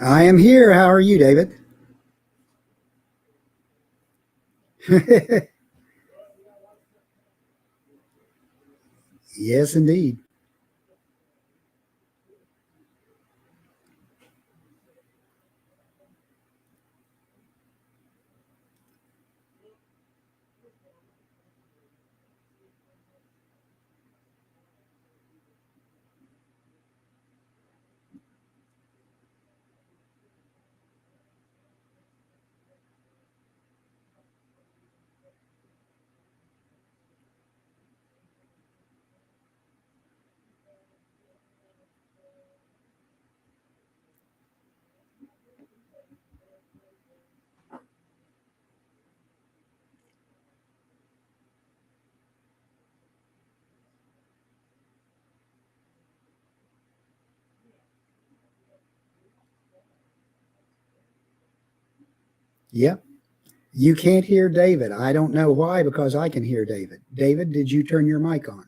I am here. How are you, David? Yes, indeed. Yep. You can't hear David. I don't know why, because I can hear David. David, did you turn your mic on?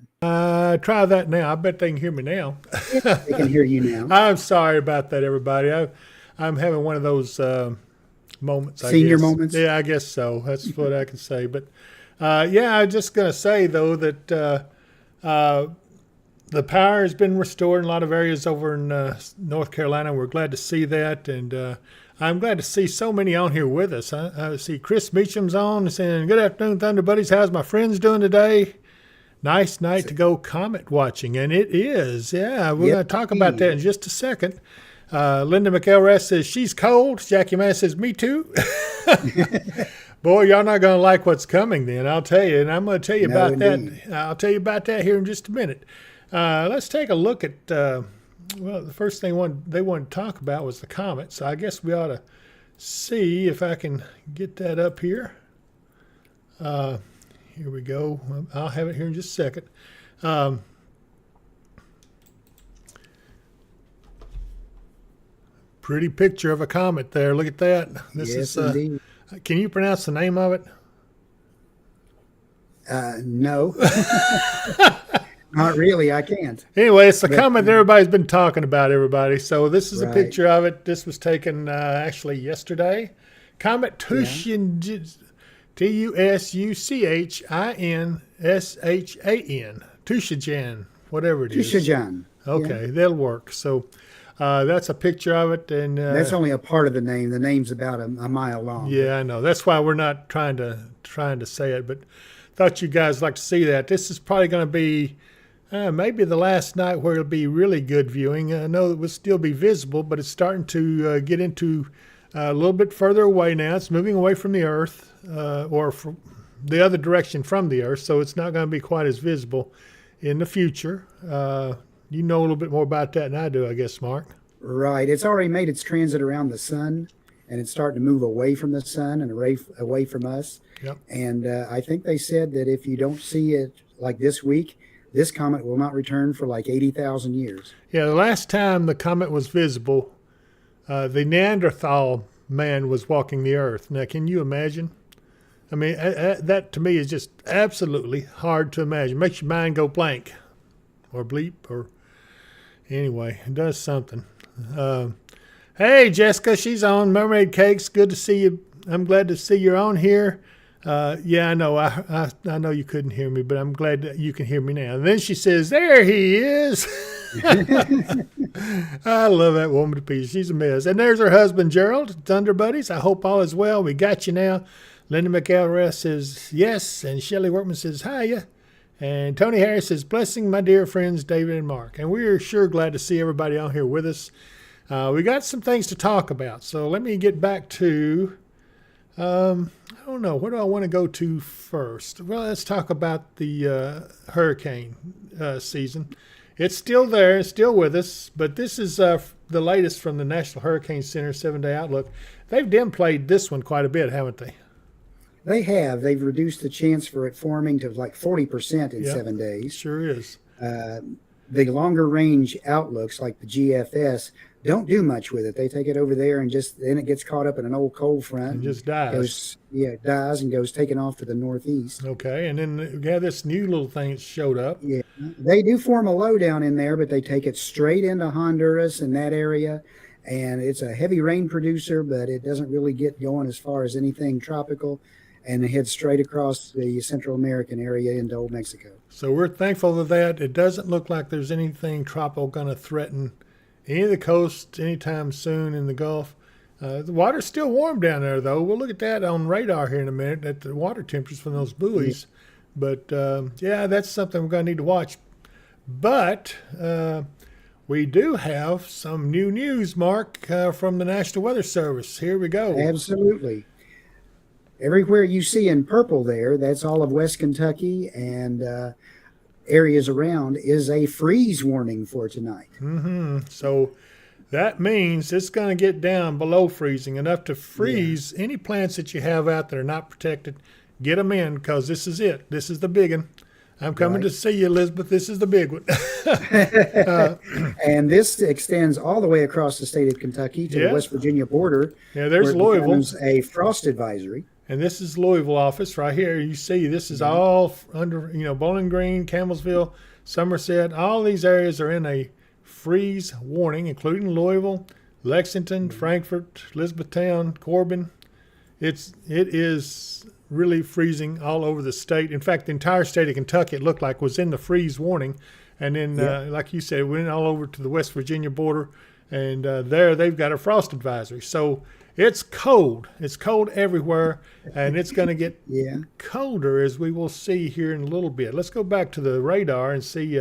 Try that now. I bet they can hear me now. Yeah, they can hear you now. I'm sorry about that, everybody. I'm having one of those moments, I Senior guess. moments? Yeah, I guess so. That's what I can say. But yeah, I'm just going to say, though, that uh, the power has been restored in a lot of areas over in North Carolina. We're glad to see that. And I'm glad to see so many on here with us. I see Chris Meacham's on saying, "Good afternoon, Thunder Buddies. How's my friends doing today? Nice night to go comet watching." And it is. Yeah, we're going to talk about that in just a second. Linda McElrath says she's cold. Jackie Mann says, "Me too." Boy, y'all not going to like what's coming then, I'll tell you. And I'm going to tell you No, about indeed. that. I'll tell you about that here in just a minute. Let's take a look at, well, the first thing they wanted to talk about was the comet. So I guess we ought to see if I can get that up here. Here we go. I'll have it here in just a second. Pretty picture of a comet there. Look at that. This Yes, is. indeed. Can you pronounce the name of it? No, not really. I can't. Anyway, it's the But comet that everybody's been talking about, everybody. So this is a right. picture of it. This was taken actually yesterday. Comet Yeah. Tuscan, Tuchinsan, Tushajan, whatever it is. Tushajan. Yeah. Okay, that'll work. So that's a picture of it, and That's only a part of the name. The name's about a mile long. yeah, I know. That's why we're not trying to say it, but thought you guys like to see that. This is probably going to be maybe the last night where it'll be really good viewing. I know it will still be visible, but it's starting to get into a little bit further away now. It's moving away from the Earth, or from the other direction from the Earth, so it's not going to be quite as visible in the future. You know a little bit more about that than I do, I guess, Mark. Right. It's already made its transit around the sun, and it's starting to move away from the sun and away from us. Yep. And I think they said that if you don't see it like this week, this comet will not return for like 80,000 years. Yeah, the last time the comet was visible, the Neanderthal man was walking the Earth. Now, can you imagine? I mean, that to me is just absolutely hard to imagine. Makes your mind go blank, or bleep, or anyway, it does something. Hey, Jessica, she's on. Mermaid Cakes, good to see you. I'm glad to see you're on here. Yeah, I know. I know you couldn't hear me, but I'm glad that you can hear me now. And then she says, "There he is." I love that woman to pieces. She's a mess. And there's her husband, Gerald. Thunder Buddies, I hope all is well. We got you now. Linda McElrath says yes, and Shelley Workman says hiya. And Tony Harris says, "Blessing, my dear friends, David and Mark." And we're sure glad to see everybody on here with us. We got some things to talk about. So let me get back to, I don't know, where do I want to go to first? Well, let's talk about the hurricane season. It's still there, it's still with us, but this is the latest from the National Hurricane Center 7-day outlook. They've downplayed this one quite a bit, haven't they? They have. They've reduced the chance for it forming to like 40% in Yep. 7 days. Sure is. The longer range outlooks like the GFS don't do much with it. They take it over there and then it gets caught up in an old cold front. And just dies. Dies and goes taking off to the northeast. Okay, and then we have this new little thing that showed up. Yeah, they do form a low down in there, but they take it straight into Honduras and that area. and it's a heavy rain producer, but it doesn't really get going as far as anything tropical, and it heads straight across the Central American area into Old Mexico. So we're thankful for that. It doesn't look like there's anything tropical going to threaten any of the coast anytime soon in the Gulf. The water's still warm down there, though. We'll look at that on radar here in a minute, at the water temperatures from those buoys. Yeah. But, yeah, that's something we're going to need to watch. But we do have some new news, Mark, from the National Weather Service. Here we go. Absolutely. Everywhere you see in purple there, that's all of West Kentucky and areas around, is a freeze warning for tonight. So that means it's going to get down below freezing, enough to freeze any plants that you have out that are not protected. Get them in, because this is it. This is the big one. I'm coming to see you, Elizabeth. This is the big one. And this extends all the way across the state of Kentucky to the West Virginia border. Yeah, there's where it Louisville. becomes a frost advisory. And this is Louisville office right here. You see, this is all under, Bowling Green, Campbellsville, Somerset. All these areas are in a freeze warning, including Louisville, Lexington, Frankfort, Elizabethtown, Corbin. It is really freezing all over the state. In fact, the entire state of Kentucky, it looked like, was in the freeze warning. And then, like you said, went all over to the West Virginia border. And there they've got a frost advisory. So it's cold. It's cold everywhere. And it's going to get colder, as we will see here in a little bit. Let's go back to the radar and see.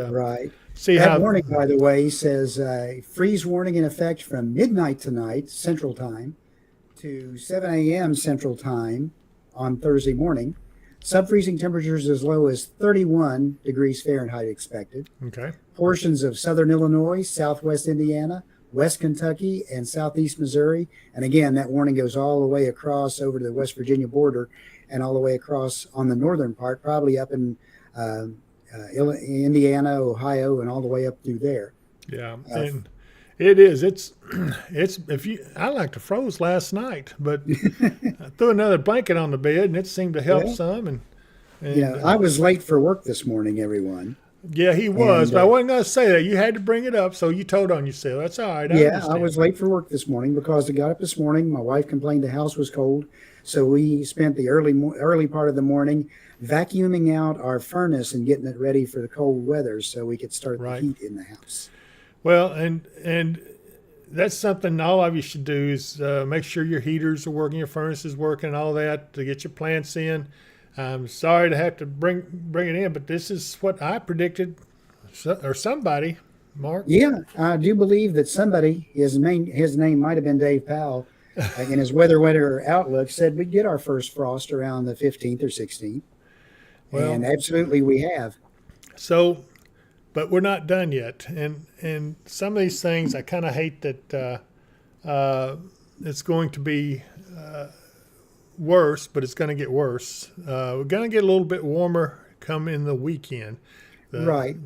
See that how warning, by the way, says freeze warning in effect from midnight tonight, Central Time, to 7 a.m. Central Time on Thursday morning. Subfreezing temperatures as low as 31 degrees Fahrenheit expected. Okay. Portions of southern Illinois, southwest Indiana, West Kentucky, and southeast Missouri. And again, that warning goes all the way across over to the West Virginia border and all the way across on the northern part, probably up in Indiana, Ohio, and all the way up through there. Yeah, and it is. It's if you. I like to froze last night, but I threw another blanket on the bed, and it seemed to help some. And I was late for work this morning, everyone. Yeah, he was, but I wasn't going to say that. You had to bring it up, so you told on yourself. That's all right. I was late for work this morning because I got up this morning. My wife complained the house was cold, so we spent the early part of the morning vacuuming out our furnace and getting it ready for the cold weather so we could start the heat in the house. Well, and that's something all of you should do is make sure your heaters are working, your furnace is working, and all that to get your plants in. I'm sorry to have to bring it in, but this is what I predicted, or somebody, Mark. Yeah, I do believe that somebody, his name might have been Dave Powell, in his weather outlook said we'd get our first frost around the 15th or 16th. Well, and absolutely we have. So, but we're not done yet. And some of these things, I kind of hate that it's going to be worse, but it's going to get worse. We're going to get a little bit warmer come in the weekend. The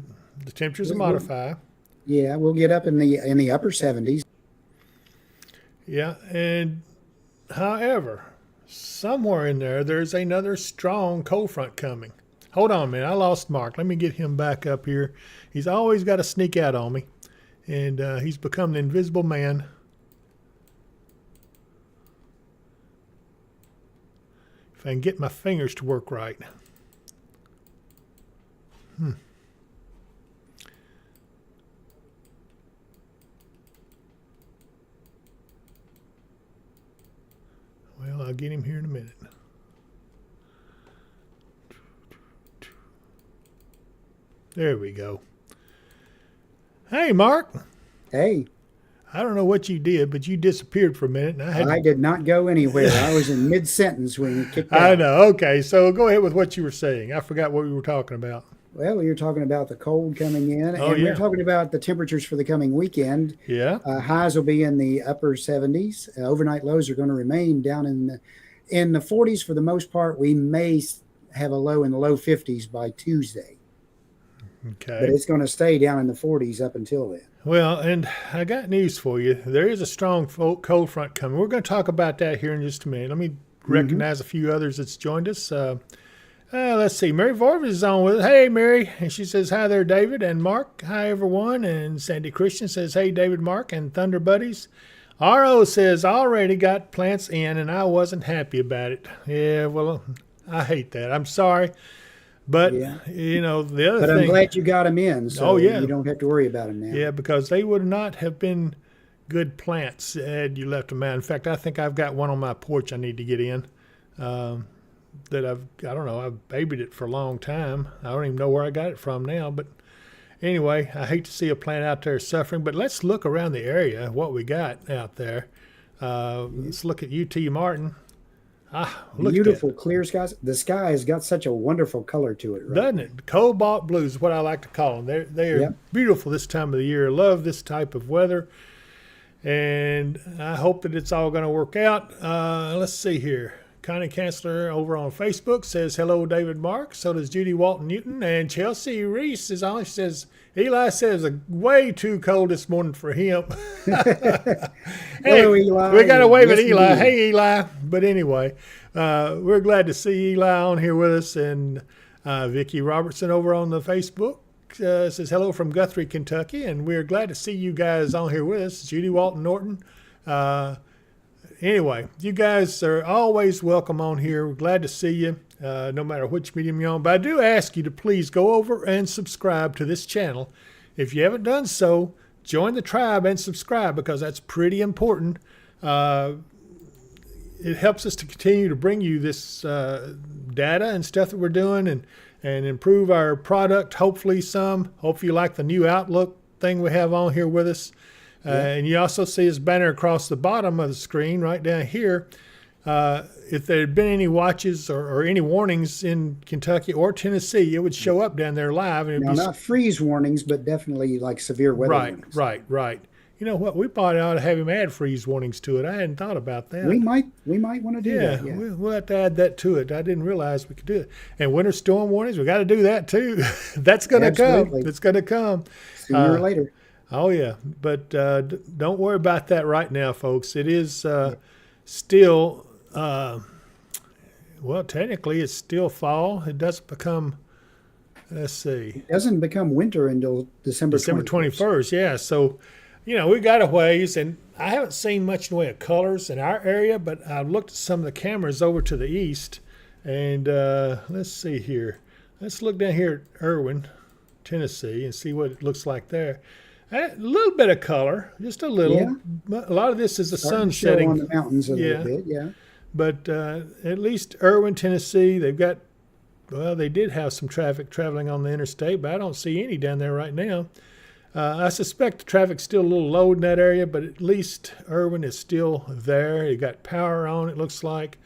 temperatures will modify. Yeah, we'll get up in the upper 70s. Yeah, and however, somewhere in there's another strong cold front coming. Hold on a minute. I lost Mark. Let me get him back up here. He's always got to sneak out on me, and he's become the invisible man. If I can get my fingers to work right. Well, I'll get him here in a minute. There we go. Hey, Mark. Hey. I don't know what you did, but you disappeared for a minute. And I did not go anywhere. I was in mid-sentence when you kicked out. I know. Okay, so go ahead with what you were saying. I forgot what we were talking about. Well, we were talking about the cold coming in, and we were talking about the temperatures for the coming weekend. Yeah. Highs will be in the upper 70s. Overnight lows are going to remain down in the 40s for the most part. We may have a low in the low 50s by Tuesday. Okay. But it's going to stay down in the 40s up until then. Well, and I got news for you. There is a strong cold front coming. We're going to talk about that here in just a minute. Let me recognize a few others that's joined us. Let's see. Mary Vorvis is on with us. Hey, Mary. And she says, hi there, David and Mark. Hi, everyone. And Sandy Christian says, hey, David, Mark, and Thunder Buddies. RO says, I already got plants in and I wasn't happy about it. Yeah, well, I hate that. I'm sorry. But, Yeah. the other But I'm thing. glad you got them in, Oh, so yeah. you don't have to worry about them now. Yeah, because they would not have been good plants had you left them out. In fact, I think I've got one on my porch I need to get in. That I don't know, I've babied it for a long time. I don't even know where I got it from now. But anyway, I hate to see a plant out there suffering. But let's look around the area, what we got out there. Let's look at UT Martin. Look Beautiful clear skies. The sky has got such a wonderful color to it, right? Doesn't it? Cobalt blues is what I like to call them. They're beautiful this time of the year. Love this type of weather. And I hope that it's all going to work out. Let's see here. Connie Chancellor over on Facebook says, hello, David Mark. So does Judy Walton Newton. And Chelsea Reese is on. She says, Eli says, way too cold this morning for him. Hello, Eli. We got to wave at Yes, Eli. indeed. Hey, Eli. But anyway, we're glad to see Eli on here with us. And Vicki Robertson over on the Facebook says, hello from Guthrie, Kentucky. And we're glad to see you guys on here with us. Judy Walton Norton. Anyway, you guys are always welcome on here. We're glad to see you, no matter which medium you're on. But I do ask you to please go over and subscribe to this channel. If you haven't done so, join the tribe and subscribe because that's pretty important. It helps us to continue to bring you this data and stuff that we're doing and improve our product, hopefully some. Hopefully you like the new Outlook thing we have on here with us. And you also see his banner across the bottom of the screen right down here. If there had been any watches or any warnings in Kentucky or Tennessee, it would show up down there live. And Now, not freeze warnings, but definitely like severe weather warnings. Right. You know what? We probably ought to have him add freeze warnings to it. I hadn't thought about that. We might want to do that. Yeah, We'll have to add that to it. I didn't realize we could do it. And winter storm warnings, we got to do that too. That's going to come. It's going to come. Sooner or later. Oh, yeah. But don't worry about that right now, folks. It is still, well, technically it's still fall. It doesn't become, let's see. It doesn't become winter until December 21st, yeah. So, we got a ways, and I haven't seen much in the way of colors in our area, but I've looked at some of the cameras over to the east, and let's see here. Let's look down here at Irwin, Tennessee, and see what it looks like there. A little bit of color, just a little. Yeah. A lot of this is the sun Starting to show setting. on the mountains a little bit, yeah. But at least Irwin, Tennessee, they've got, well, they did have some traffic traveling on the interstate, but I don't see any down there right now. I suspect the traffic's still a little low in that area, but at least Irwin is still there. It got power on, it looks like.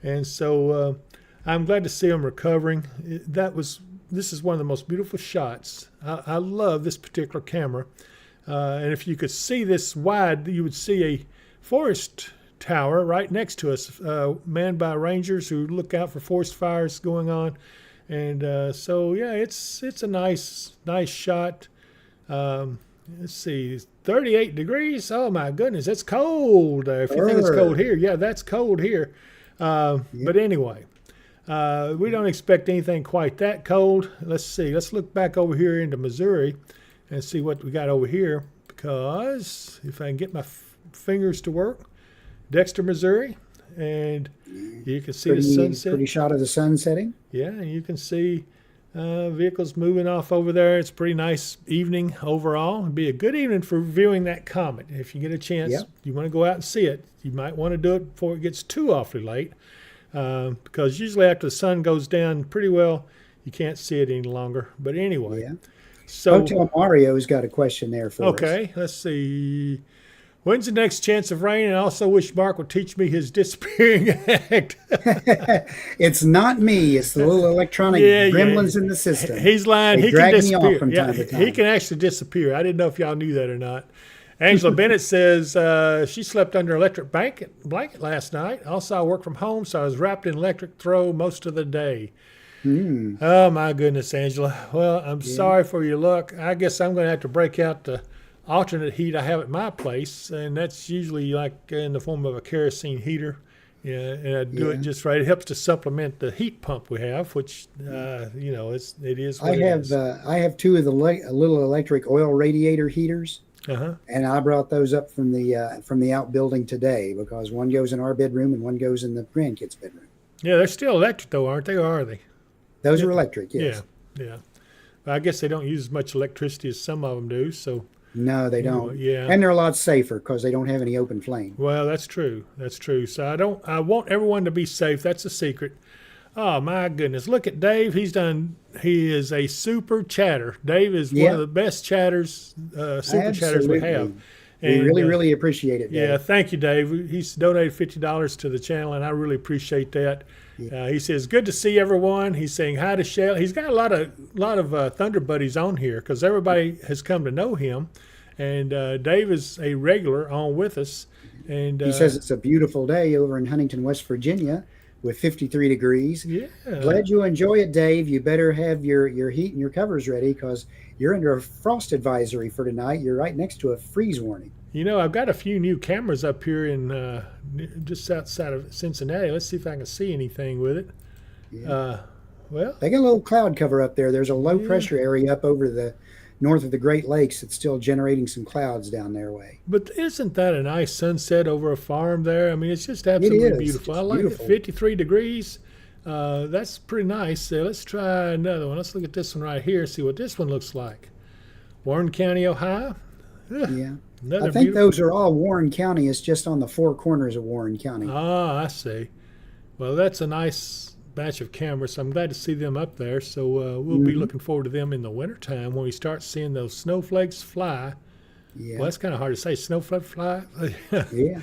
And so I'm glad to see them recovering. This is one of the most beautiful shots. I love this particular camera. And if you could see this wide, you would see a forest tower right next to us, manned by rangers who look out for forest fires going on. And so, yeah, it's a nice shot. Let's see, 38 degrees. Oh, my goodness, it's cold. If you think it's cold here, yeah, that's cold here. But anyway. We don't expect anything quite that cold. Let's see. Let's look back over here into Missouri and see what we got over here. Because if I can get my fingers to work, Dexter, Missouri, and you can see the sunset. Pretty shot of the sun setting. Yeah, and you can see vehicles moving off over there. It's a pretty nice evening overall. It'd be a good evening for viewing that comet. If you get a chance, you want to go out and see it. You might want to do it before it gets too awfully late. Because usually after the sun goes down pretty well, you can't see it any longer. But anyway. Yeah. So Hotel Mario's got a question there for us. Okay, let's see. When's the next chance of rain? And I also wish Mark would teach me his disappearing act. It's not me. It's the little electronic gremlins in the system. He's lying. They he can disappear. Me off from time to time. He can actually disappear. I didn't know if y'all knew that or not. Angela Bennett says she slept under an electric blanket last night. Also, I work from home, so I was wrapped in electric throw most of the day. Oh, my goodness, Angela. Well, I'm sorry for your luck. I guess I'm going to have to break out the alternate heat I have at my place, and that's usually like in the form of a kerosene heater. Yeah, and I do it just right. It helps to supplement the heat pump we have, which it is. What I have two of the little electric oil radiator heaters. Uh-huh. and I brought those up from the outbuilding today because one goes in our bedroom and one goes in the grandkids' bedroom. Yeah, they're still electric though, aren't they? Or are they? Those Yeah. are electric, Yeah. yes. Yeah. I guess they don't use as much electricity as some of them do. So No, they anyway, don't, yeah. and they're a lot safer because they don't have any open flame. Well, that's true. That's true. So I want everyone to be safe. That's a secret. Oh my goodness. Look at Dave. He is a super chatter. Dave is one of Yeah, the best chatters, super chatters we have. absolutely. We And really, really appreciate it, yeah, Dave. thank you, Dave. He's donated $50 to the channel, and I really appreciate that. Yeah. He says, "Good to see everyone." He's saying hi to Shell. He's got a lot of Thunder buddies on here because everybody has come to know him, and Dave is a regular on with us. And He says it's a beautiful day over in Huntington, West Virginia, with 53 degrees. yeah, Glad you enjoy it, Dave. You better have your heat and your covers ready because you're under a frost advisory for tonight. You're right next to a freeze warning. I've got a few new cameras up here in just outside of Cincinnati. Let's see if I can see anything with it. Yeah. Well, They got a little cloud cover up there. There's a low yeah. pressure area up over the north of the Great Lakes that's still generating some clouds down their way. But isn't that a nice sunset over a farm there? I mean, it's just It absolutely is. beautiful. It's I like beautiful. it. 53 degrees. That's pretty nice. Let's try another one. Let's look at this one right here, see what this one looks like. Warren County, Ohio. Ugh, Yeah. another I think beautiful. those are all Warren County. It's just on the four corners of Warren County. Ah, I see. Well, that's a nice batch of cameras. I'm glad to see them up there. So we'll be Mhm. looking forward to them in the wintertime when we start seeing those snowflakes fly. Yeah. Well, that's kind of hard to say. Snowflake fly. Yeah.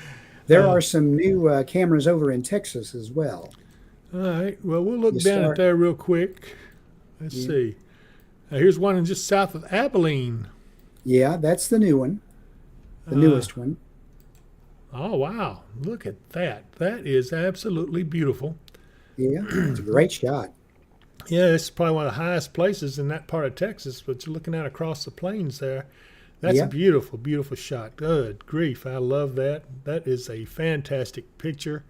There Uh, are some new cameras over in Texas as well. All right. Well, we'll look You down at start. there real quick. Let's Yeah. see. Here's one just south of Abilene. Yeah, that's the new one, the Uh, newest one. Oh, wow. Look at that. That is absolutely beautiful. Yeah, it's a great shot. Yeah, it's probably one of the highest places in that part of Texas, but you're looking out across the plains there. That's a Yeah. beautiful, beautiful shot. Good grief. I love that. That is a fantastic picture.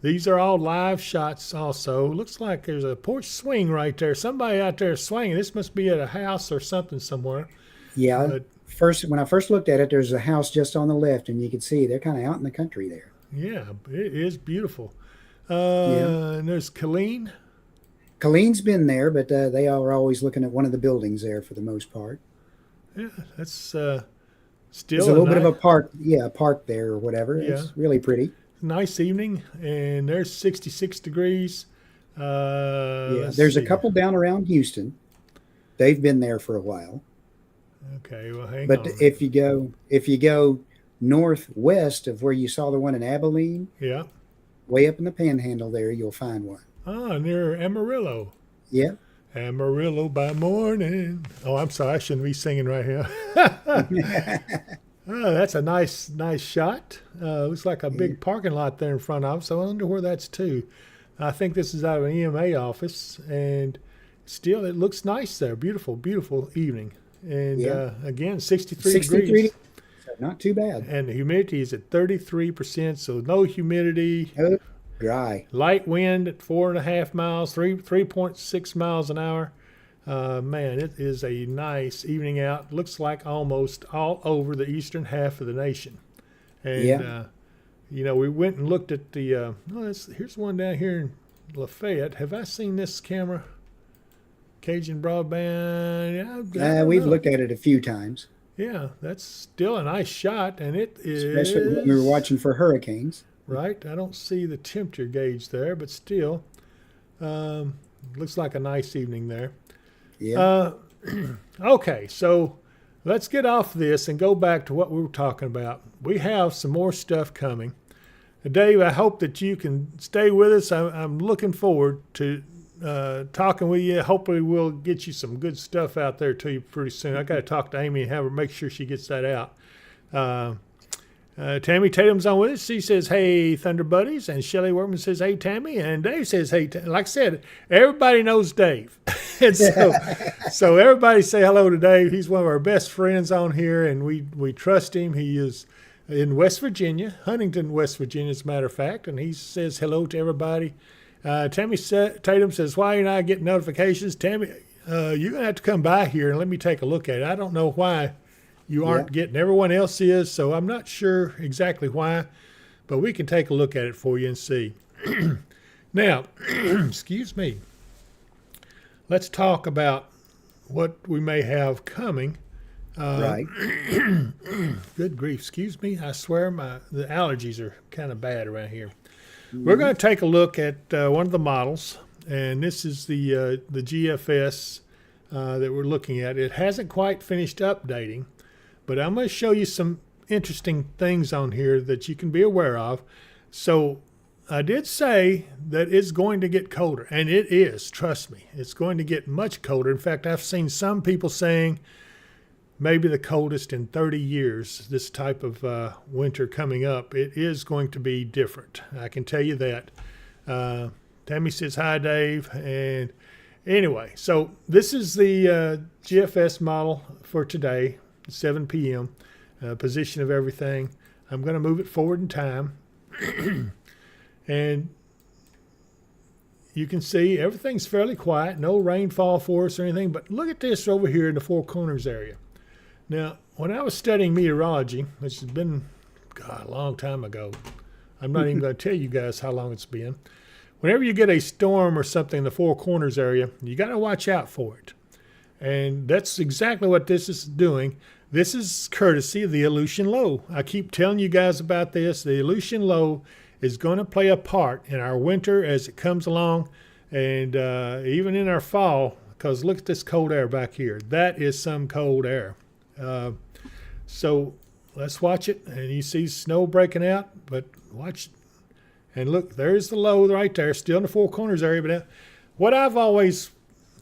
These are all live shots also. Looks like there's a porch swing right there. Somebody out there swinging. This must be at a house or something somewhere. Yeah. But When I first looked at it, there's a house just on the left, and you can see they're kind of out in the country there. yeah, it is beautiful. Yeah. And there's Colleen. Colleen's been there, but they are always looking at one of the buildings there for the most part. Yeah, that's There's still a little bit of nice, a park, a park there or whatever. Yeah. It's really pretty. nice evening. And there's 66 degrees. Yeah. Let's There's a see. couple down around Houston. They've been there for a while. Okay, well, hang But on. if you go northwest of where you saw the one in Abilene, Yeah. way up in the Panhandle there, you'll find one. Ah, near Amarillo. Yeah. Amarillo by morning. Oh, I'm sorry. I shouldn't be singing right here. Oh, that's a nice shot. Looks like a big parking lot there in front of us. So I wonder where that's to. I think this is out of an EMA office, and still it looks nice there. Beautiful, beautiful evening. And Yeah. again, 63 63 degrees. so not too bad. And the humidity is at 33%, so no humidity. Oh, dry. Light wind at 4.5 miles, 3.6 miles an hour. Man, it is a nice evening out. Looks like almost all over the eastern half of the nation. And, Yeah. we went and looked at the, here's one down here in Lafayette. Have I seen this camera? Cajun Broadband. Yeah, I don't We've know. looked at it a few times, Yeah, that's still a nice shot, and it is. especially when we were watching for hurricanes. Right, I don't see the temperature gauge there, but still, looks like a nice evening there. Yeah. Okay, so let's get off this and go back to what we were talking about. We have some more stuff coming. Dave, I hope that you can stay with us. I'm looking forward to talking with you. Hopefully, we'll get you some good stuff out there to you pretty soon. I got to talk to Amy and have her make sure she gets that out. Tammy Tatum's on with us. She says, "Hey, Thunder Buddies," and Shelly Workman says, "Hey, Tammy," and Dave says, "Hey." Like I said, everybody knows Dave, and so everybody say hello to Dave. He's one of our best friends on here, and we trust him. He is in West Virginia, Huntington, West Virginia, as a matter of fact, and he says hello to everybody. Tammy Tatum says, "Why you're not getting notifications, Tammy? You're gonna have to come by here and let me take a look at it. I don't know why You aren't getting. Everyone else is, so I'm not sure exactly why, but we can take a look at it for you and see. Now, excuse me. Let's talk about what we may have coming. Right. Good grief, excuse me. I swear the allergies are kind of bad around here. We're going to take a look at one of the models, and this is the GFS that we're looking at. It hasn't quite finished updating, but I'm going to show you some interesting things on here that you can be aware of. So I did say that it's going to get colder, and it is, trust me. It's going to get much colder. In fact, I've seen some people saying maybe the coldest in 30 years, this type of winter coming up. It is going to be different. I can tell you that. Tammy says, hi, Dave. And anyway, so this is the GFS model for today, 7 p.m., position of everything. I'm going to move it forward in time. And you can see everything's fairly quiet, no rainfall for us or anything. But look at this over here in the Four Corners area. Now, when I was studying meteorology, which has been, God, a long time ago, I'm not even going to tell you guys how long it's been. Whenever you get a storm or something in the Four Corners area, you got to watch out for it. And that's exactly what this is doing. This is courtesy of the Aleutian Low. I keep telling you guys about this. The Aleutian Low is going to play a part in our winter as it comes along, and even in our fall, because look at this cold air back here. That is some cold air. So let's watch it, and you see snow breaking out, but watch, and look, there's the low right there, still in the Four Corners area. But what I've always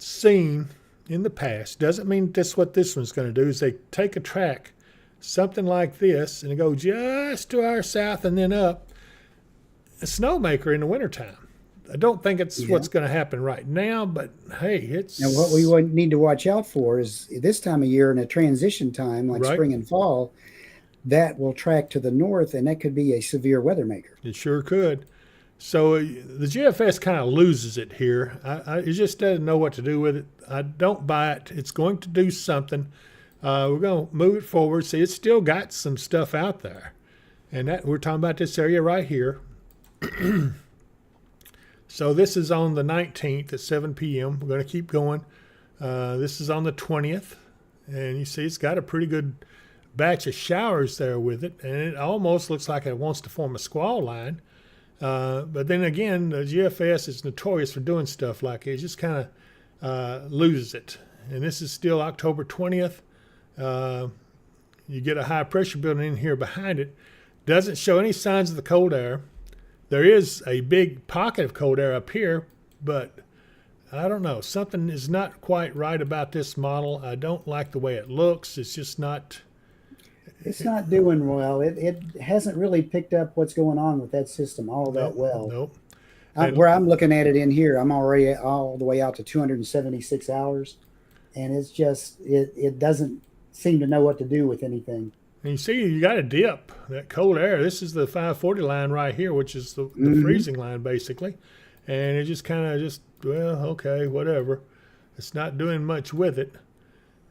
seen in the past, doesn't mean that's what this one's going to do, is they take a track, something like this, and go just to our south and then up, a snowmaker in the wintertime. I don't think it's what's going to happen right now, but hey, it's... And what we need to watch out for is this time of year in a transition time, like spring and fall, that will track to the north, and that could be a severe weather maker. It sure could. So the GFS kind of loses it here. It just doesn't know what to do with it. I don't buy it. It's going to do something. We're going to move it forward. See, it's still got some stuff out there. And that we're talking about this area right here. So this is on the 19th at 7 p.m. We're going to keep going. This is on the 20th. And you see it's got a pretty good batch of showers there with it. And it almost looks like it wants to form a squall line. But then again, the GFS is notorious for doing stuff like it. It just kind of loses it. And this is still October 20th. You get a high pressure building in here behind it. Doesn't show any signs of the cold air. There is a big pocket of cold air up here, but I don't know. Something is not quite right about this model. I don't like the way it looks. It's just not... It's not doing well. It hasn't really picked up what's going on with that system all that well. Nope. Where I'm looking at it in here, I'm already all the way out to 276 hours, and it's just, it doesn't seem to know what to do with anything. And you see, you got a dip, that cold air. This is the 540 line right here, which is the freezing line, basically. And it just kind of just, well, okay, whatever. It's not doing much with it.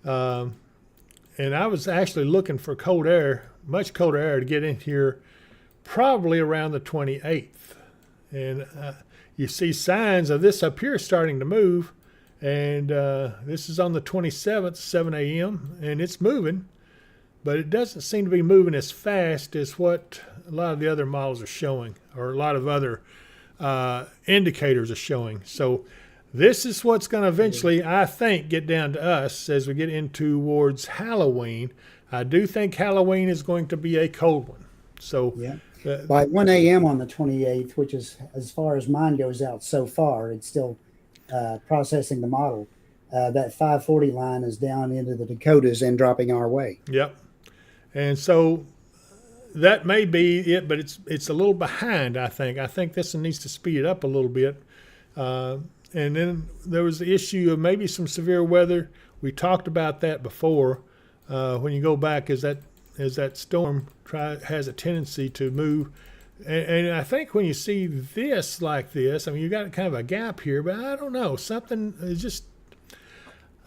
And I was actually looking for cold air, much colder air, to get in here probably around the 28th. And you see signs of this up here starting to move. And this is on the 27th, 7 a.m., and it's moving. But it doesn't seem to be moving as fast as what a lot of the other models are showing, or a lot of other indicators are showing. So this is what's going to eventually, I think, get down to us as we get in towards Halloween. I do think Halloween is going to be a cold one. So by 1 a.m. on the 28th, which is as far as mine goes out so far, it's still processing the model. That 540 line is down into the Dakotas and dropping our way. Yep. And so that may be it, but it's a little behind, I think. I think this one needs to speed it up a little bit. And then there was the issue of maybe some severe weather. We talked about that before. When you go back, as that storm has a tendency to move. And I think when you see this like this, I mean, you got kind of a gap here, but I don't know. Something is just,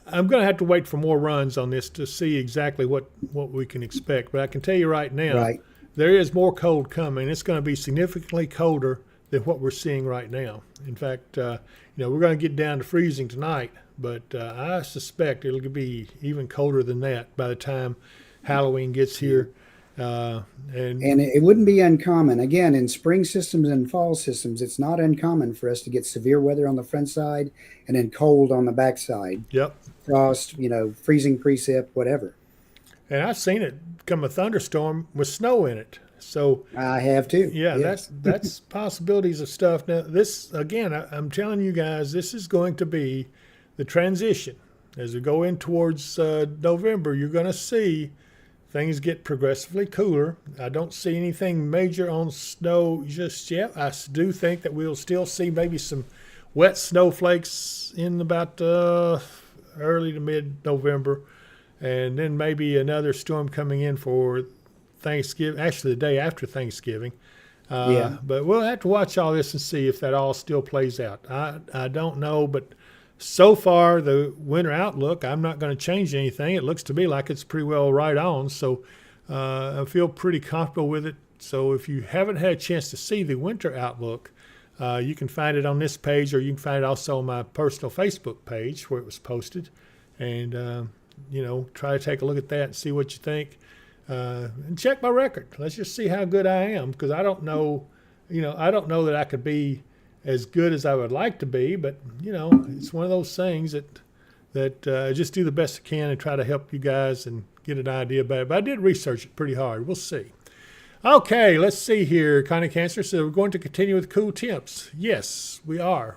I'm going to have to wait for more runs on this to see exactly what we can expect. But I can tell you right now, Right. there is more cold coming. It's going to be significantly colder than what we're seeing right now. In fact, we're going to get down to freezing tonight, but I suspect it'll be even colder than that by the time Halloween gets here. And it wouldn't be uncommon. Again, in spring systems and fall systems, it's not uncommon for us to get severe weather on the front side and then cold on the back side. Yep. Frost, freezing precip, whatever. And I've seen it come a thunderstorm with snow in it. So I have too. yeah, Yes. that's possibilities of stuff. Now this again, I'm telling you guys, this is going to be the transition as we go in towards November. You're going to see things get progressively cooler. I don't see anything major on snow just yet. I do think that we'll still see maybe some wet snowflakes in about early to mid-November, and then maybe another storm coming in for Thanksgiving, actually the day after Thanksgiving. But we'll have to watch all this and see if that all still plays out. I don't know, but so far, the winter outlook, I'm not going to change anything. It looks to me like it's pretty well right on. So I feel pretty comfortable with it. So if you haven't had a chance to see the winter outlook, you can find it on this page, or you can find it also on my personal Facebook page where it was posted. And, try to take a look at that and see what you think. And check my record. Let's just see how good I am, because I don't know that I could be as good as I would like to be, but it's one of those things that just do the best I can and try to help you guys and get an idea about it. But I did research it pretty hard. We'll see. Okay, let's see here. Connie Cancer said we're going to continue with cool temps. Yes, we are.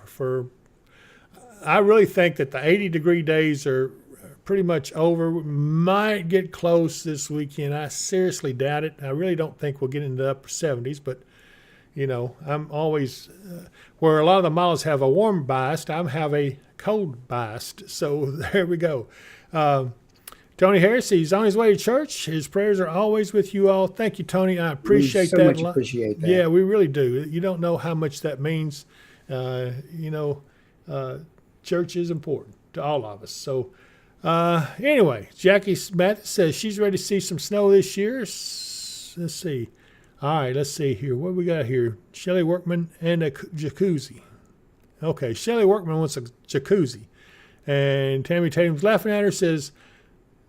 I really think that the 80-degree days are pretty much over. We might get close this weekend. I seriously doubt it. I really don't think we'll get into the upper 70s, but I'm always where a lot of the models have a warm bias, I have a cold biased. So there we go. Tony Harris, he's on his way to church. His prayers are always with you all. Thank you, Tony. I appreciate We that. so much appreciate that. Yeah, we really do. You don't know how much that means. Church is important to all of us. So anyway, Jackie Smith says she's ready to see some snow this year. Let's see. All right, let's see here. What we got here? Shelley Workman and a jacuzzi. Okay, Shelley Workman wants a jacuzzi. And Tammy Tatum's laughing at her, says,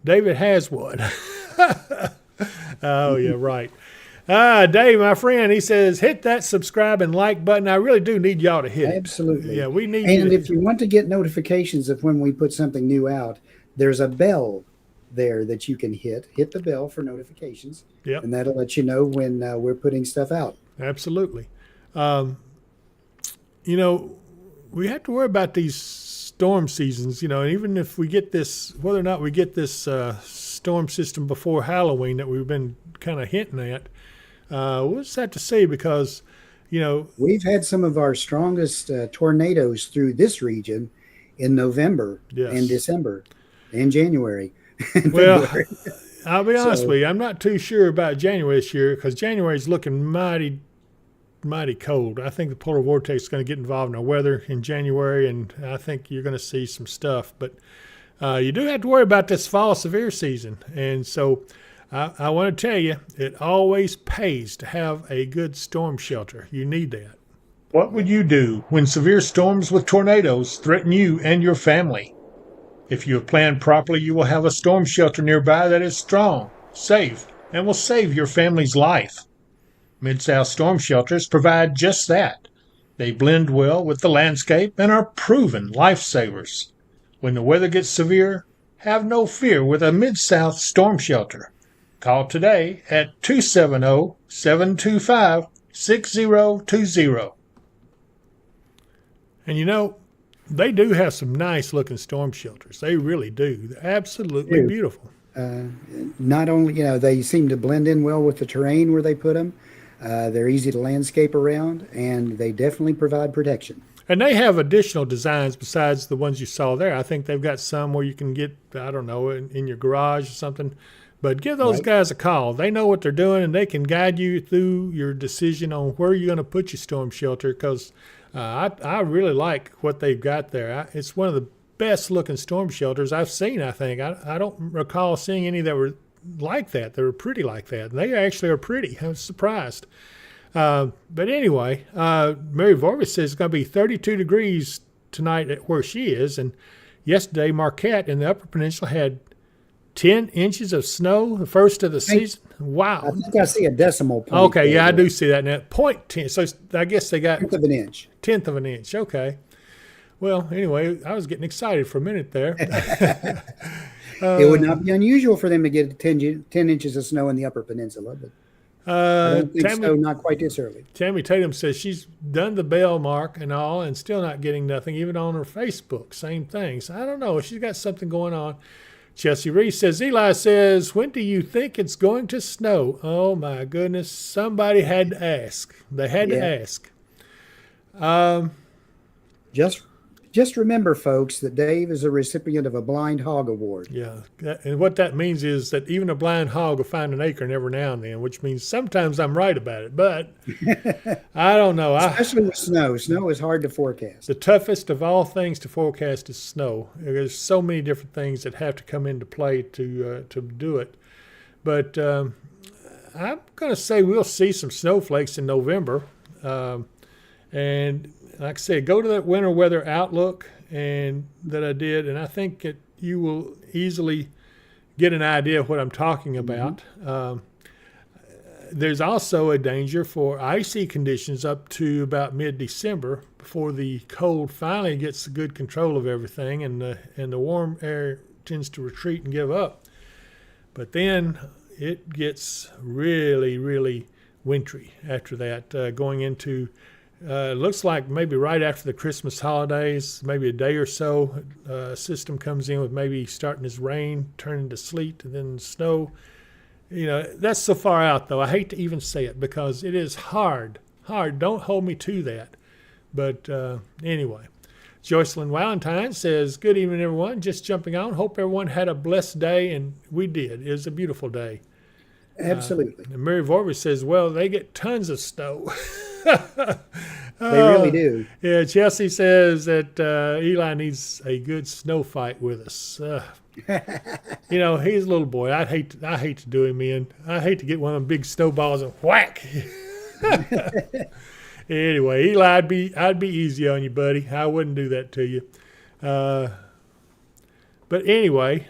David has one. Oh, yeah, right. Dave, my friend, he says, hit that subscribe and like button. I really do need y'all to hit it. Absolutely. Yeah, we need And you if you want to get notifications of when we put something new out, there's a bell there that you can hit the bell for notifications. Yep. And that'll let you know when we're putting stuff out. Absolutely. We have to worry about these storm seasons, even if we get this, whether or not we get this storm system before Halloween that we've been kind of hinting at, we'll just have to see, because, we've had some of our strongest tornadoes through this region in November and December and January. Well, I'll be honest with you. I'm not too sure about January this year, because January is looking mighty cold. I think the polar vortex is going to get involved in our weather in January, and I think you're going to see some stuff. But you do have to worry about this fall severe season. And so I want to tell you, it always pays to have a good storm shelter. You need that. What would you do when severe storms with tornadoes threaten you and your family? If you have planned properly, you will have a storm shelter nearby that is strong, safe, and will save your family's life. Mid-South storm shelters provide just that. They blend well with the landscape and are proven lifesavers. When the weather gets severe, have no fear with a Mid-South storm shelter. Call today at 270-725-6020. And they do have some nice looking storm shelters. They really do. They're absolutely beautiful. Not only, they seem to blend in well with the terrain where they put them. They're easy to landscape around, and they definitely provide protection. And they have additional designs besides the ones you saw there. I think they've got some where you can get, I don't know, in your garage or something. But give those guys a call. They know what they're doing, and they can guide you through your decision on where you're going to put your storm shelter, because I really like what they've got there. It's one of the best looking storm shelters I've seen, I think. I don't recall seeing any that were like that. They were pretty like that. They actually are pretty. I was surprised. But anyway, Mary Vorvis says it's going to be 32 degrees tonight at where she is. And yesterday, Marquette in the Upper Peninsula had 10 inches of snow, the first of the season. Wow. I think I see a decimal point. Okay, yeah, I do see that now. 0.10. So I guess they got Tenth of an inch. Tenth of an inch. Okay. Well, anyway, I was getting excited for a minute there. It would not be unusual for them to get 10 inches of snow in the Upper Peninsula, but I don't think so, not quite this early. Tammy Tatum says she's done the bell mark and all and still not getting nothing, even on her Facebook. Same thing. So I don't know. She's got something going on. Chelsea Reese says, Eli says, when do you think it's going to snow? Oh, my goodness. Somebody had to ask. They had to ask. Just remember, folks, that Dave is a recipient of a Blind Hog Award. Yeah. And what that means is that even a blind hog will find an acorn every now and then, which means sometimes I'm right about it. But I don't know. Especially with snow. Snow is hard to forecast. The toughest of all things to forecast is snow. There's so many different things that have to come into play to do it. But I'm going to say we'll see some snowflakes in November. And like I said, go to that winter weather outlook and that I did, and I think that you will easily get an idea of what I'm talking about. There's also a danger for icy conditions up to about mid-December before the cold finally gets good control of everything and the warm air tends to retreat and give up. But then it gets really, really wintry after that, going into it looks like maybe right after the Christmas holidays, maybe a day or so, a system comes in with maybe starting as rain, turning to sleet, and then snow. You know, that's so far out, though. I hate to even say it because it is hard. Don't hold me to that. But anyway, Joycelyn Valentine says, good evening, everyone. Just jumping on. Hope everyone had a blessed day, and we did. It was a beautiful day. Absolutely. And Mary Vorvis says, well, they get tons of snow. They really do. Yeah, Chelsea says that Eli needs a good snow fight with us. You know, he's a little boy. I hate to do him in. I hate to get one of them big snowballs and whack. Anyway, Eli, I'd be easy on you, buddy. I wouldn't do that to you. But anyway,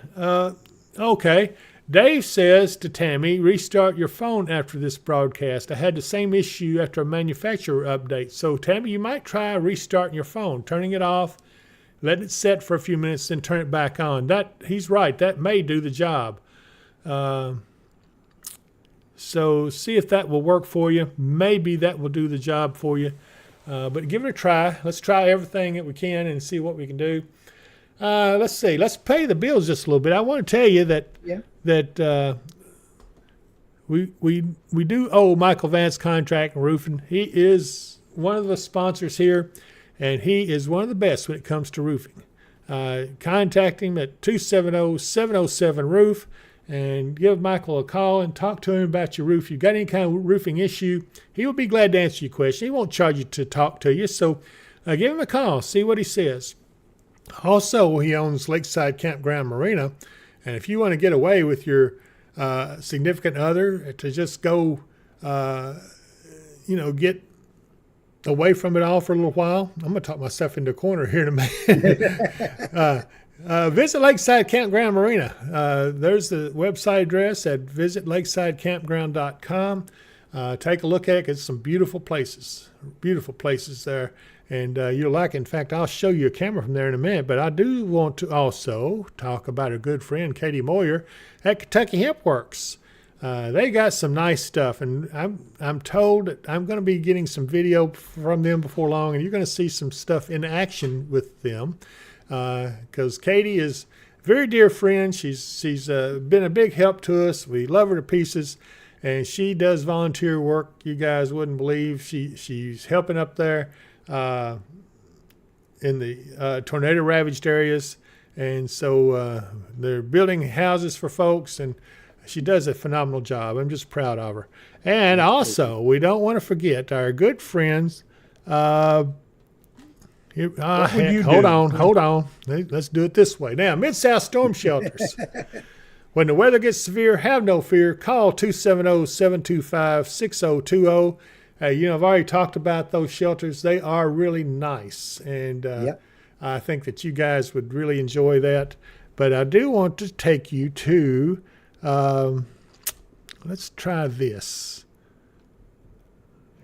okay. Dave says to Tammy, restart your phone after this broadcast. I had the same issue after a manufacturer update. So, Tammy, you might try restarting your phone, turning it off, letting it set for a few minutes, then turn it back on. He's right. That may do the job. So see if that will work for you. Maybe that will do the job for you. But give it a try. Let's try everything that we can and see what we can do. Let's see. Let's pay the bills just a little bit. I want to tell you that we do owe Michael Vance Contract and Roofing. He is one of the sponsors here, and he is one of the best when it comes to roofing. Contact him at 270-707-ROOF and give Michael a call and talk to him about your roof. If you've got any kind of roofing issue, he will be glad to answer your question. He won't charge you to talk to you, so give him a call, see what he says. Also, he owns Lakeside Campground Marina, and if you want to get away with your significant other to just go, get away from it all for a little while, I'm going to talk myself into a corner here in a minute. Visit Lakeside Campground Marina. There's the website address at visitlakesidecampground.com. Take a look at it. It's some beautiful places there. And you'll like it. In fact, I'll show you a camera from there in a minute. But I do want to also talk about our good friend, Katie Moyer at Kentucky Hemp Works. They got some nice stuff. And I'm told that I'm going to be getting some video from them before long. And you're going to see some stuff in action with them. Because Katie is a very dear friend. She's been a big help to us. We love her to pieces. And she does volunteer work you guys wouldn't believe. She's helping up there in the tornado-ravaged areas. And so they're building houses for folks, and she does a phenomenal job. I'm just proud of her. And also, we don't want to forget our good friends What would you hold do? on. Let's do it this way. Now, Mid-South Storm Shelters. When the weather gets severe, have no fear. Call 270-725-6020. I've already talked about those shelters. They are really nice, and Yep. I think that you guys would really enjoy that. But I do want to take you to, let's try this.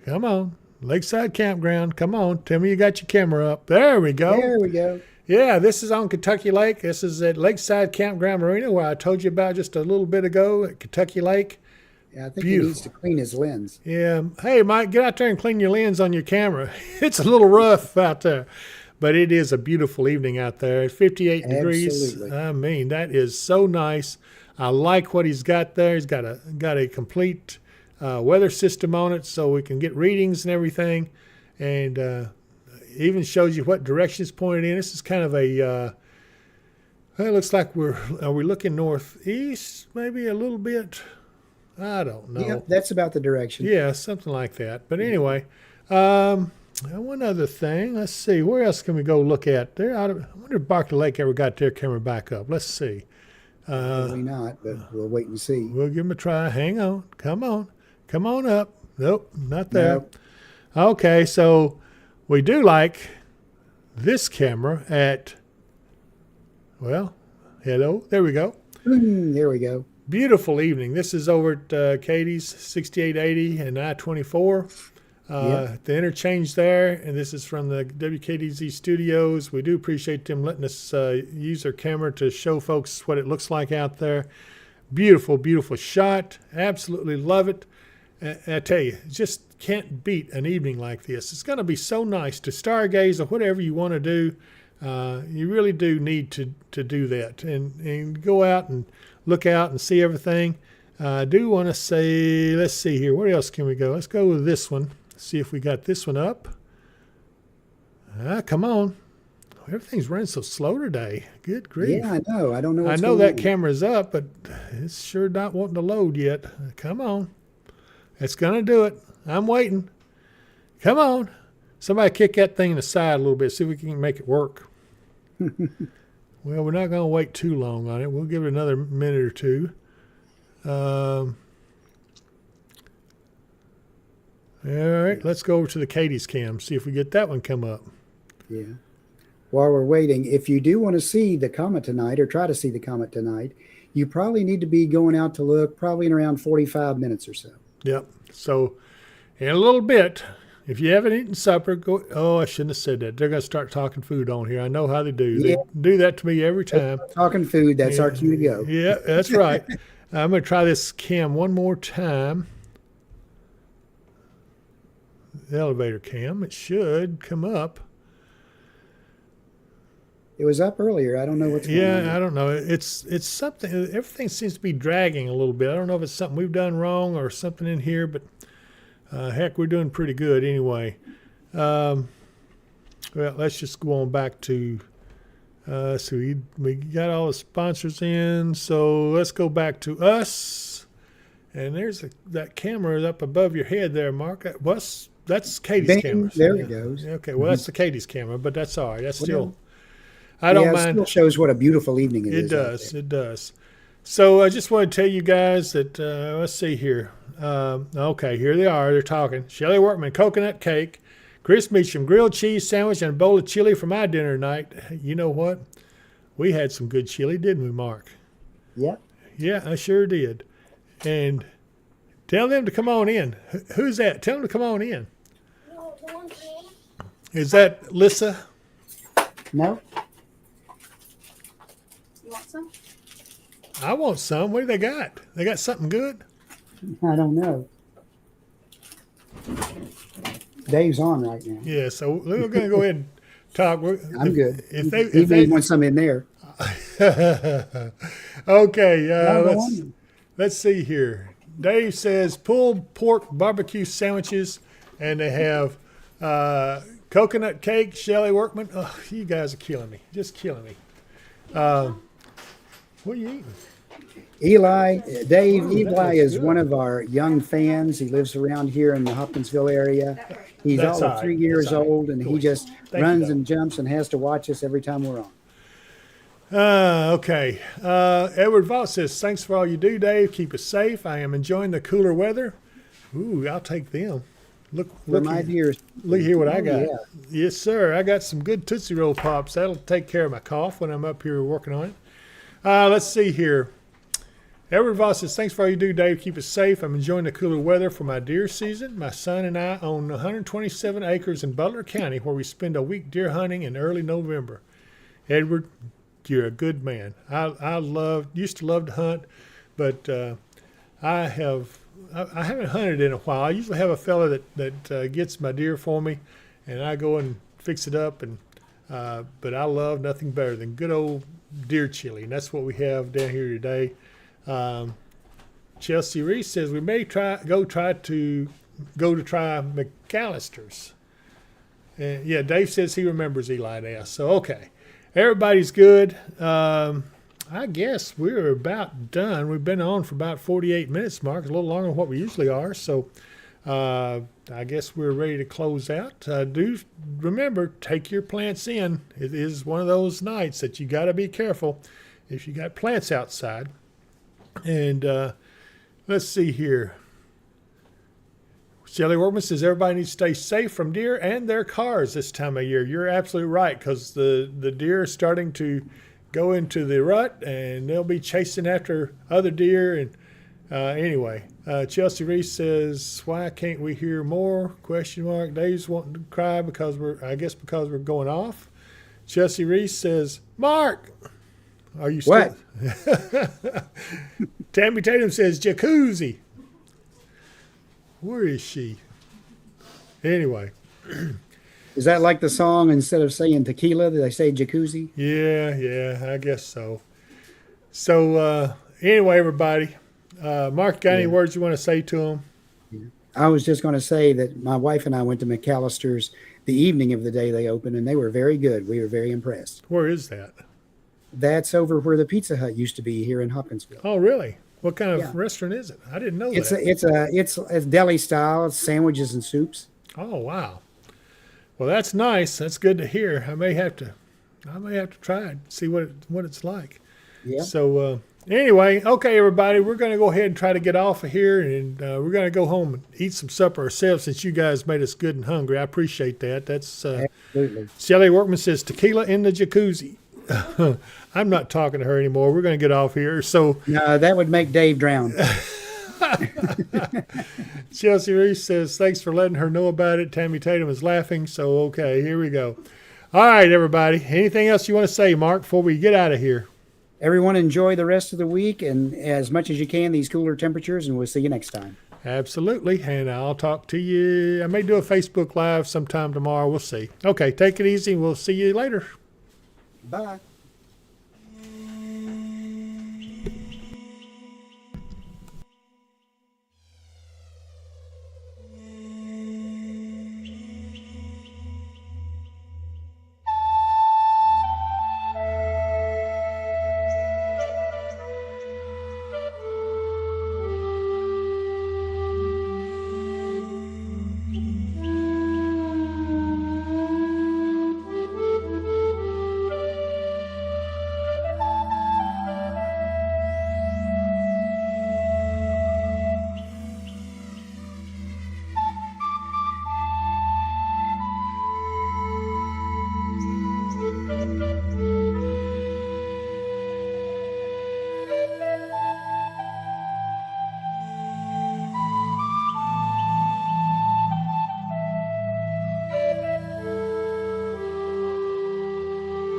Come on. Lakeside Campground. Come on. Tell me you got your camera up. There we go. There we go. Yeah, this is on Kentucky Lake. This is at Lakeside Campground Marina, where I told you about just a little bit ago at Kentucky Lake. Yeah, I think he needs to clean his lens. Yeah. Hey, Mike, get out there and clean your lens on your camera. It's a little rough out there, but it is a beautiful evening out there. At 58 degrees. Absolutely. I mean, that is so nice. I like what he's got there. He's got a complete weather system on it, so we can get readings and everything, and even shows you what direction it's pointed in. This is kind of a well, it looks like are we looking northeast, maybe a little bit. I don't know. Yeah, that's about the direction. Yeah, something like that. But anyway, one other thing. Let's see. Where else can we go look at? I wonder if Barkley Lake ever got their camera back up. Let's see. Probably not, but we'll wait and see. We'll give them a try. Hang on. Come on. Come on up. Nope, not there. Nope. Okay, so we do like this camera at, well, hello. There we go. There we go. Beautiful evening. This is over at Katie's 6880 and I-24. The interchange there, and this is from the WKDZ studios. We do appreciate them letting us use their camera to show folks what it looks like out there. Beautiful, beautiful shot. Absolutely love it. I tell you, just can't beat an evening like this. It's going to be so nice to stargaze or whatever you want to do. You really do need to do that and go out and look out and see everything. I do want to say, let's see here. Where else can we go? Let's go with this one. See if we got this one up. Come on. Everything's running so slow today. Good grief. Yeah, I know. I don't know what's I know going that on. camera's up, but it's sure not wanting to load yet. Come on. It's going to do it. I'm waiting. Come on. Somebody kick that thing in the side a little bit. See if we can make it work. Well, we're not going to wait too long on it. We'll give it another minute or two. All right, let's go over to the Katie's cam, see if we get that one come up. Yeah. While we're waiting, if you do want to see the comet tonight or try to see the comet tonight, you probably need to be going out to look probably in around 45 minutes or so. Yep. So in a little bit, if you haven't eaten supper, go. Oh, I shouldn't have said that. They're going to start talking food on here. I know how they do. Yeah. They do that to me every time. Talking food, that's our cue to go. Yeah, that's right. I'm going to try this cam one more time. The elevator cam. It should come up. It was up earlier. I don't know what's going on. Yeah, I don't know. It's something. Everything seems to be dragging a little bit. I don't know if it's something we've done wrong or something in here, but heck, we're doing pretty good anyway. Well, let's just go on back to. So we got all the sponsors in. So let's go back to us. And there's that camera up above your head there, Mark. That's Katie's Bing, camera. there it goes. Okay, well, that's the Katie's camera, but that's all right. That's still. Well, I don't It mind. still shows what a beautiful evening it is. It does. It does. So I just want to tell you guys that, let's see here. Okay, here they are. They're talking. Shelley Workman, coconut cake. Chris Meacham, grilled cheese sandwich and a bowl of chili for my dinner tonight. You know what? We had some good chili, didn't we, Mark? Yep. Yeah, I sure did. And tell them to come on in. Who's that? Tell them to come on in. Is that Lissa? No? You want some? I want some. What do they got? They got something good? I don't know. Dave's on right now. Yeah, so we're going to go ahead and talk. I'm good. If He may they want some in there. Okay, No, go on. let's see here. Dave says pulled pork barbecue sandwiches, and they have coconut cake. Shelley Workman. Oh, you guys are killing me. Just killing me. What are you eating? Eli is one of our young fans. He lives around here in the Hopkinsville area. He's That's all all of right. 3 That's years all right. old, and Go he ahead. just Thank you, runs though. and jumps and has to watch us every time we're on. Okay. Edward Vaught says, thanks for all you do, Dave. Keep us safe. I am enjoying the cooler weather. Ooh, I'll take them. Look For my here. dears. Look here what I Oh, got. yeah. Yes, sir. I got some good Tootsie Roll Pops. That'll take care of my cough when I'm up here working on it. Let's see here. Edward Voss says, thanks for all you do, Dave. Keep us safe. I'm enjoying the cooler weather for my deer season. My son and I own 127 acres in Butler County where we spend a week deer hunting in early November. Edward, you're a good man. I used to love to hunt, but I haven't hunted in a while. I usually have a fella that gets my deer for me, and I go and fix it up. But I love nothing better than good old deer chili, and that's what we have down here today. Chelsea Reese says we may try McAllister's. And yeah, Dave says he remembers Eli Ness. So okay, everybody's good. I guess we're about done. We've been on for about 48 minutes, Mark, a little longer than what we usually are. So I guess we're ready to close out. Do remember, take your plants in. It is one of those nights that you got to be careful if you got plants outside. And let's see here. Shelley Workman says everybody needs to stay safe from deer and their cars this time of year. You're absolutely right, because the deer are starting to go into the rut, and they'll be chasing after other deer. And anyway, Chelsea Reese says, "Why can't we hear more?" ? Dave's wanting to cry because we're going off. Chelsea Reese says, "Mark, are you still?" What? Tammy Tatum says, "Jacuzzi." Where is she? Anyway. Is that like the song, instead of saying tequila, they say jacuzzi? Yeah, I guess so. So anyway, everybody, Mark, got any words you want to say to them? I was just going to say that my wife and I went to McAllister's the evening of the day they opened, and they were very good. We were very impressed. Where is that? That's over where the Pizza Hut used to be here in Hopkinsville. Oh, really? What kind of restaurant is it? I didn't know that. It's deli style. It's sandwiches and soups. Oh, wow. Well, that's nice. That's good to hear. I may have to try it, see what it's like. Yeah. So anyway, okay, everybody, we're going to go ahead and try to get off of here, and we're going to go home and eat some supper ourselves since you guys made us good and hungry. I appreciate that. That's Absolutely. Shelley Workman says tequila in the jacuzzi. I'm not talking to her anymore. We're going to get off here. So No, that would make Dave drown. Chelsea Reese says, thanks for letting her know about it. Tammy Tatum is laughing. So, okay, here we go. All right, everybody. Anything else you want to say, Mark, before we get out of here? Everyone enjoy the rest of the week, and as much as you can, these cooler temperatures, and we'll see you next time. Absolutely. And I'll talk to you. I may do a Facebook Live sometime tomorrow. We'll see. Okay, take it easy. We'll see you later. Bye.